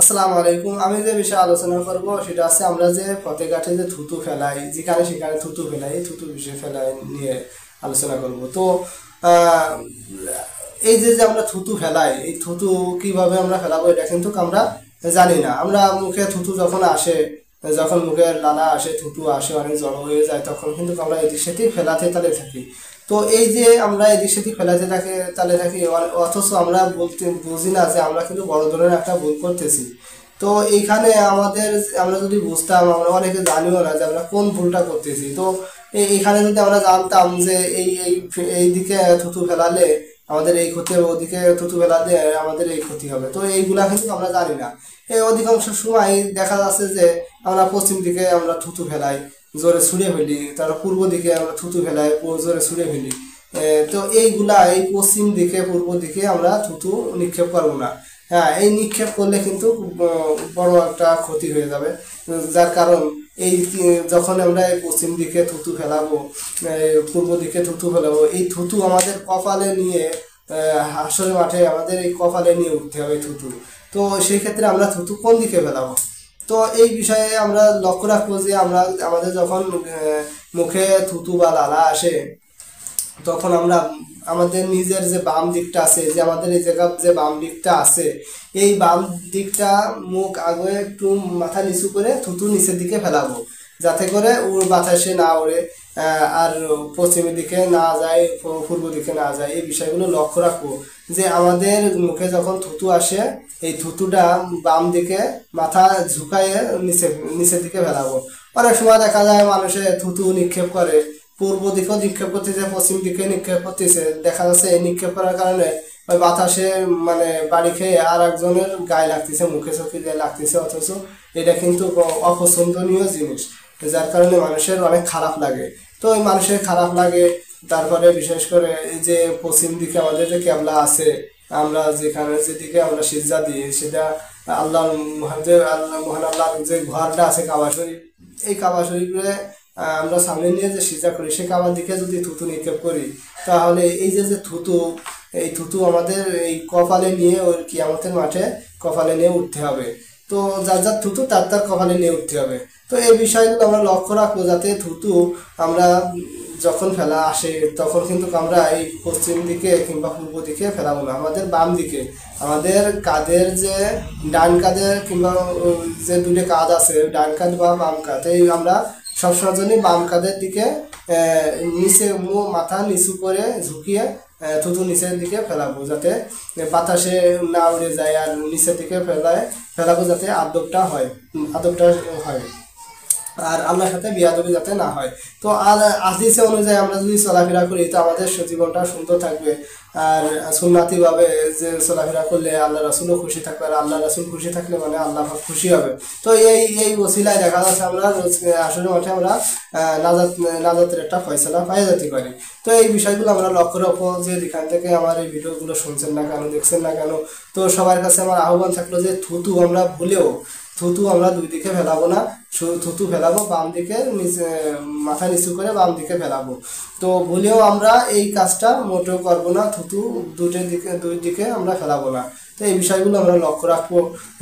আসসালামু আলাইকুম। আমি যে বিষয়ে আলোচনা করব সেটা আছে আমরা যে পথে ঘাটে যে থুতু ফেলাই, যেখানে সেখানে থুতু ফেলাই, এই থুতু বিষয় ফেলাই নিয়ে আলোচনা করব। তো আহ, এই যে যে আমরা থুতু ফেলাই, এই থুতু কিভাবে আমরা ফেলাবো এটা কিন্তু আমরা জানি না। আমরা মুখে থুতু যখন আসে, যখন মুখের লালা আসে, থুতু আসে, অনেক জড়ো হয়ে যায়, তখন কিন্তু আমরা এদিক সেদিক ফেলাতে তালে থাকি। তো এই যে আমরা এদিক সেদিক ফেলাতে থাকি তালে থাকি, অথচ আমরা বলতে বুঝি না যে আমরা কিন্তু বড় ধরনের একটা ভুল করতেছি। তো এইখানে আমাদের, আমরা যদি বুঝতাম, আমরা অনেকে জানিও না যে আমরা কোন ভুলটা করতেছি। তো এইখানে যদি আমরা জানতাম যে এই দিকে থুতু ফেলালে আমাদের এই ক্ষতি হবে, ওদিকে থুতু ফেলালে আমাদের এই ক্ষতি হবে, তো এইগুলা কিন্তু আমরা জানি না। এই অধিকাংশ সময় দেখা যাচ্ছে যে আমরা পশ্চিম দিকে আমরা থুতু ফেলাই, জোরে ছুঁড়ে ফেলি, তারপর পূর্ব দিকে আমরা থুতু ফেলাই, জোরে ছুঁড়ে ফেলি। তো এইগুলা এই পশ্চিম দিকে পূর্ব দিকে আমরা থুতু নিক্ষেপ করবো না। হ্যাঁ, এই নিক্ষেপ করলে কিন্তু বড় একটা ক্ষতি হয়ে যাবে। যার কারণ যখন আমরা এই পশ্চিম দিকে থুতু ফেলাবো, পূর্ব দিকে থুতু ফেলাবো, এই থুতু আমাদের কপালে নিয়ে, হাসরের মাঠে আমাদের এই কপালে নিয়ে উঠতে হবে থুতু। তো সেই ক্ষেত্রে আমরা থুতু কোন দিকে ফেলাবো? তো এই বিষয়ে আমরা লক্ষ্য রাখবো যে আমরা আমাদের যখন মুখে থুতু বা লালা আসে, তখন আমরা আমাদের নিজের যে বাম দিকটা আছে, যে আমাদের এই জায়গা যে বাম দিকটা আছে, এই বাম দিকটা মুখ আগে একটু মাথা নিচু করে থুতু নিচের দিকে ফেলাবো, যাতে করে ওর বাতাসে না ওড়ে, আর পশ্চিমের দিকে না যায়, পূর্ব দিকে না যায়। এই বিষয়গুলো লক্ষ্য রাখবো যে আমাদের মুখে যখন থুতু আসে, এই থুতুটা বাম দিকে মাথা ঝুঁকাইয়ে নিচের দিকে ফেলাবো। অনেক সময় দেখা যায় মানুষে থুতু নিক্ষেপ করে, পূর্ব দিকেও নিক্ষেপ করতেছে, পশ্চিম দিকে নিক্ষেপ করতেছে। দেখা যাচ্ছে এই নিক্ষেপ করার কারণে ওই বাতাসে মানে বাড়ি খেয়ে আর একজনের গায়ে লাগতেছে, মুখে চোখে গায়ে লাগতেছে, অথচ এটা কিন্তু অপছন্দনীয় জিনিস, যার কারণে মানুষের অনেক খারাপ লাগে। তো ওই মানুষের খারাপ লাগে। তারপরে বিশেষ করে এই যে পশ্চিম দিকে আমাদের যে কেবলা আছে, আমরা যেখানে যেদিকে আমরা সিজদা দিই, সেটা আল্লাহর মহান আল্লাহর যে ঘরটা আছে কাবা শরীফ, এই কাবা শরীফে আমরা সামনে নিয়ে যে সিজা করি, সে কাবার দিকে যদি থুতু নিক্ষেপ করি, তাহলে এই যে যে থুতু, এই থুতু আমাদের এই কপালে নিয়ে ওই কিয়ামতের মাঠে কপালে নিয়ে উঠতে হবে। তো যার যার থুতু তার তার কপালে নিয়ে উঠতে হবে। তো এই বিষয়গুলো আমরা লক্ষ্য রাখবো, যাতে থুতু আমরা যখন ফেলা আসে, তখন কিন্তু আমরা এই পশ্চিম দিকে কিংবা পূর্ব দিকে ফেলাবো না, আমাদের বাম দিকে, আমাদের কাঁধের যে ডান কাঁধের কিংবা যে দুটো কাঁধ আছে, ডান কাঁধ বা বাম কাঁধ, এই আমরা সবসময়ের জন্য বাম কাঁধের দিকে নিচে মাথা নিচু করে ঝুঁকিয়ে থুতু নিচের দিকে ফেলাবো, যাতে বাতাসে না উড়ে যায়, আর নিচের দিকে ফেলাবো যাতে আদবটা হয়, আর আল্লাহর সাথে বিয়াদবি যাতে না হয়। তো আর হাদিসে অনুযায়ী আমরা যদি চলাফেরা করি, তো আমাদের জীবনটা সুন্দর থাকবে। আর সুন্নাতি ভাবে যে চলাফেরা করলে আল্লাহ রাসূলও খুশি থাকবে, আর আল্লাহ রাসূল খুশি থাকলে মানে আল্লাহ পাক খুশি হবে। তো এই ওসিলায় দেখা যাচ্ছে আমরা আসলে মাঠে আমরা নাজাতের একটা ফয়সালা পাই যেতে পারি। তো এই বিষয়গুলো আমরা লক্ষ্য রাখবো, যে যেখান থেকে আমার এই ভিডিওগুলো শুনছেন না কেন, দেখছেন না কেন, তো সবার কাছে আমার আহ্বান থাকলো যে থুতু আমরা দুই দিকে ফেলাবো না, থুতু ফেলাবো বাম দিকে, নিচে মাথা নিচু করে বাম দিকে ফেলাবো। তো ভুলেও আমরা এই কাজটা মোটেও করবো না, থুতু দুই দিকে আমরা ফেলাবো না। তো এই বিষয়গুলো আমরা লক্ষ্য রাখবো,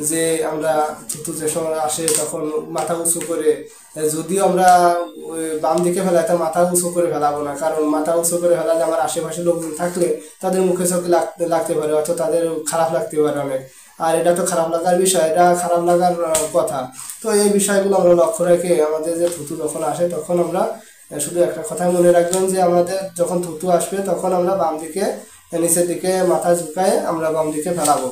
যে আমরা থুতু যে সময় আসে তখন মাথা উঁচু করে, যদিও আমরা বাম দিকে ফেলাই, তা মাথা উঁচু করে ফেলাবো না, কারণ মাথা উঁচু করে ফেলালে আমার আশেপাশে লোকজন থাকলে তাদের মুখে চোখে লাগতে পারে, অথবা তাদের খারাপ লাগতে পারে অনেক। আর এটা তো খারাপ লাগার বিষয়, এটা খারাপ লাগার কথা। তো এই বিষয়গুলো আমরা লক্ষ্য রেখে আমাদের যে থুতু যখন আসে, তখন আমরা শুধু একটা কথা মনে রাখবেন, যে আমাদের যখন থুতু আসবে তখন আমরা বাম দিকে নিচের দিকে মাথা ঝুঁকায় আমরা বাম দিকে ফেলাবো।